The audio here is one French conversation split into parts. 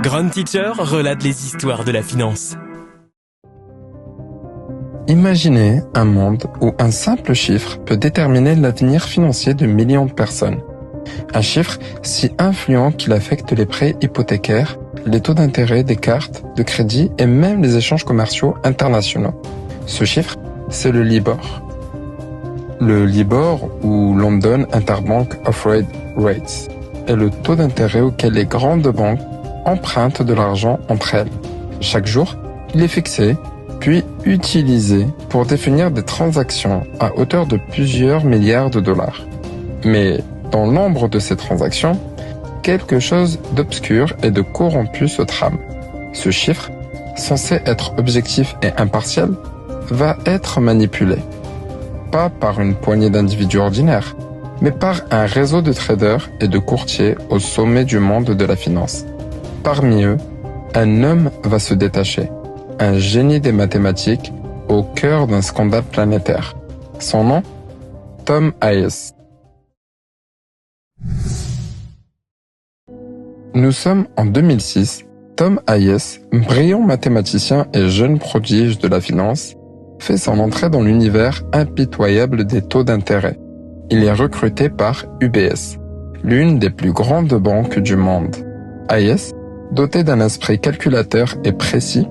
Grand Teacher relate les histoires de la finance. Imaginez un monde où un simple chiffre peut déterminer l'avenir financier de millions de personnes. Un chiffre si influent qu'il affecte les prêts hypothécaires, les taux d'intérêt des cartes de crédit et même les échanges commerciaux internationaux. Ce chiffre, c'est le LIBOR. Le LIBOR, ou London Interbank Offered Rates, est le taux d'intérêt auquel les grandes banques empruntent de l'argent entre elles. Chaque jour, il est fixé, puis utilisé pour définir des transactions à hauteur de plusieurs milliards de dollars. Mais dans l'ombre de ces transactions, quelque chose d'obscur et de corrompu se trame. Ce chiffre, censé être objectif et impartial, va être manipulé. Pas par une poignée d'individus ordinaires, mais par un réseau de traders et de courtiers au sommet du monde de la finance. Parmi eux, un homme va se détacher, un génie des mathématiques au cœur d'un scandale planétaire. Son nom, Tom Hayes. Nous sommes en 2006. Tom Hayes, brillant mathématicien et jeune prodige de la finance, fait son entrée dans l'univers impitoyable des taux d'intérêt. Il est recruté par UBS, l'une des plus grandes banques du monde. Hayes, doté d'un esprit calculateur et précis,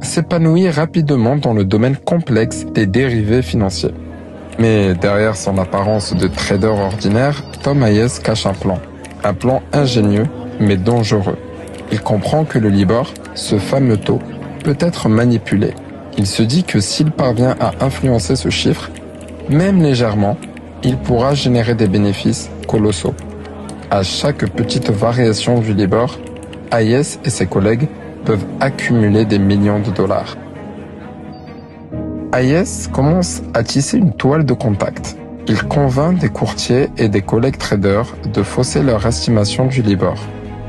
s'épanouit rapidement dans le domaine complexe des dérivés financiers. Mais derrière son apparence de trader ordinaire, Tom Hayes cache un plan ingénieux mais dangereux. Il comprend que le LIBOR, ce fameux taux, peut être manipulé. Il se dit que s'il parvient à influencer ce chiffre, même légèrement, il pourra générer des bénéfices colossaux. À chaque petite variation du LIBOR, Hayes et ses collègues peuvent accumuler des millions de dollars. Hayes commence à tisser une toile de contact. Il convainc des courtiers et des collègues traders de fausser leur estimation du LIBOR.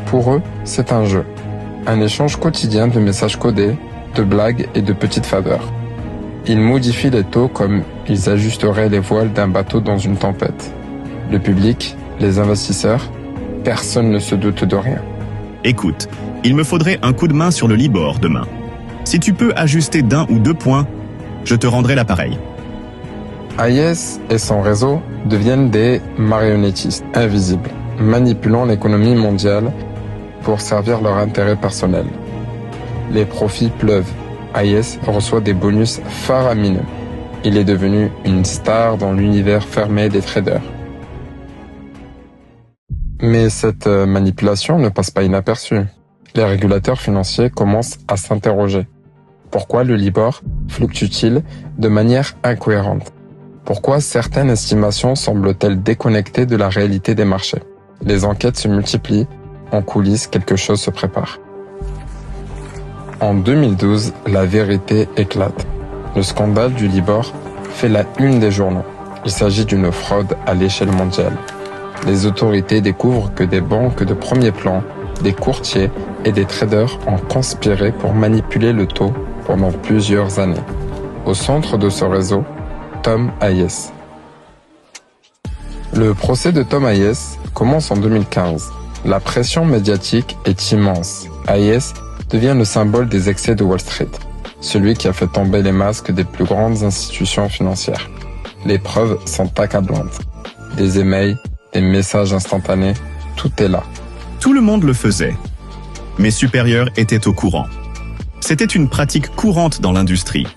Pour eux, c'est un jeu, un échange quotidien de messages codés, de blagues et de petites faveurs. Ils modifient les taux comme ils ajusteraient les voiles d'un bateau dans une tempête. Le public, les investisseurs, personne ne se doute de rien. Écoute, il me faudrait un coup de main sur le LIBOR demain. Si tu peux ajuster d'1 ou 2 points, je te rendrai l'appareil. Hayes et son réseau deviennent des marionnettistes invisibles, manipulant l'économie mondiale pour servir leur intérêt personnel. Les profits pleuvent. Hayes reçoit des bonus faramineux. Il est devenu une star dans l'univers fermé des traders. Mais cette manipulation ne passe pas inaperçue. Les régulateurs financiers commencent à s'interroger. Pourquoi le LIBOR fluctue-t-il de manière incohérente? Pourquoi certaines estimations semblent-elles déconnectées de la réalité des marchés? Les enquêtes se multiplient. En coulisses, quelque chose se prépare. En 2012, la vérité éclate. Le scandale du LIBOR fait la une des journaux. Il s'agit d'une fraude à l'échelle mondiale. Les autorités découvrent que des banques de premier plan, des courtiers et des traders ont conspiré pour manipuler le taux pendant plusieurs années. Au centre de ce réseau, Tom Hayes. Le procès de Tom Hayes commence en 2015. La pression médiatique est immense. Hayes devient le symbole des excès de Wall Street, celui qui a fait tomber les masques des plus grandes institutions financières. Les preuves sont accablantes. Des emails, des messages instantanés, tout est là. Tout le monde le faisait. Mes supérieurs étaient au courant. C'était une pratique courante dans l'industrie.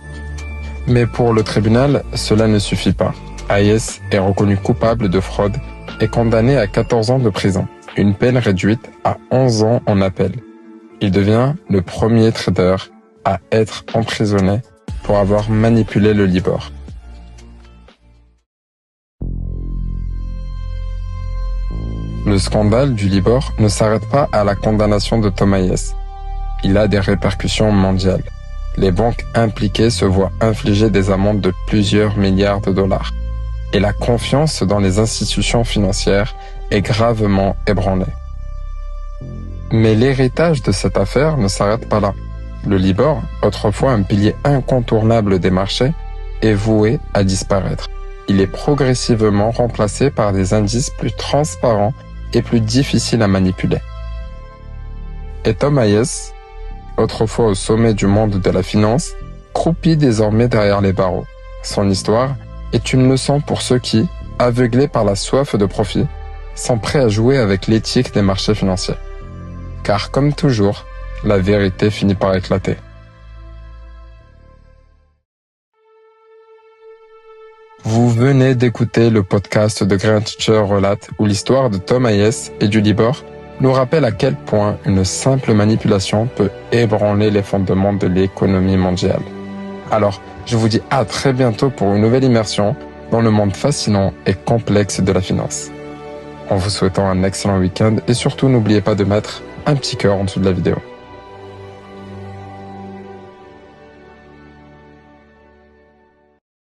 Mais pour le tribunal, cela ne suffit pas. Hayes est reconnu coupable de fraude et condamné à 14 ans de prison, une peine réduite à 11 ans en appel. Il devient le premier trader à être emprisonné pour avoir manipulé le LIBOR. Le scandale du LIBOR ne s'arrête pas à la condamnation de Tom Hayes. Il a des répercussions mondiales. Les banques impliquées se voient infliger des amendes de plusieurs milliards de dollars. Et la confiance dans les institutions financières est gravement ébranlée. Mais l'héritage de cette affaire ne s'arrête pas là. Le LIBOR, autrefois un pilier incontournable des marchés, est voué à disparaître. Il est progressivement remplacé par des indices plus transparents et plus difficiles à manipuler. Et Tom Hayes, autrefois au sommet du monde de la finance, croupit désormais derrière les barreaux. Son histoire est une leçon pour ceux qui, aveuglés par la soif de profit, sont prêts à jouer avec l'éthique des marchés financiers. Car comme toujours, la vérité finit par éclater. Vous venez d'écouter le podcast de Grant Teacher Relate où l'histoire de Tom Hayes et du Libor nous rappelle à quel point une simple manipulation peut ébranler les fondements de l'économie mondiale. Alors, je vous dis à très bientôt pour une nouvelle immersion dans le monde fascinant et complexe de la finance. En vous souhaitant un excellent week-end et surtout n'oubliez pas de mettre un petit cœur en dessous de la vidéo.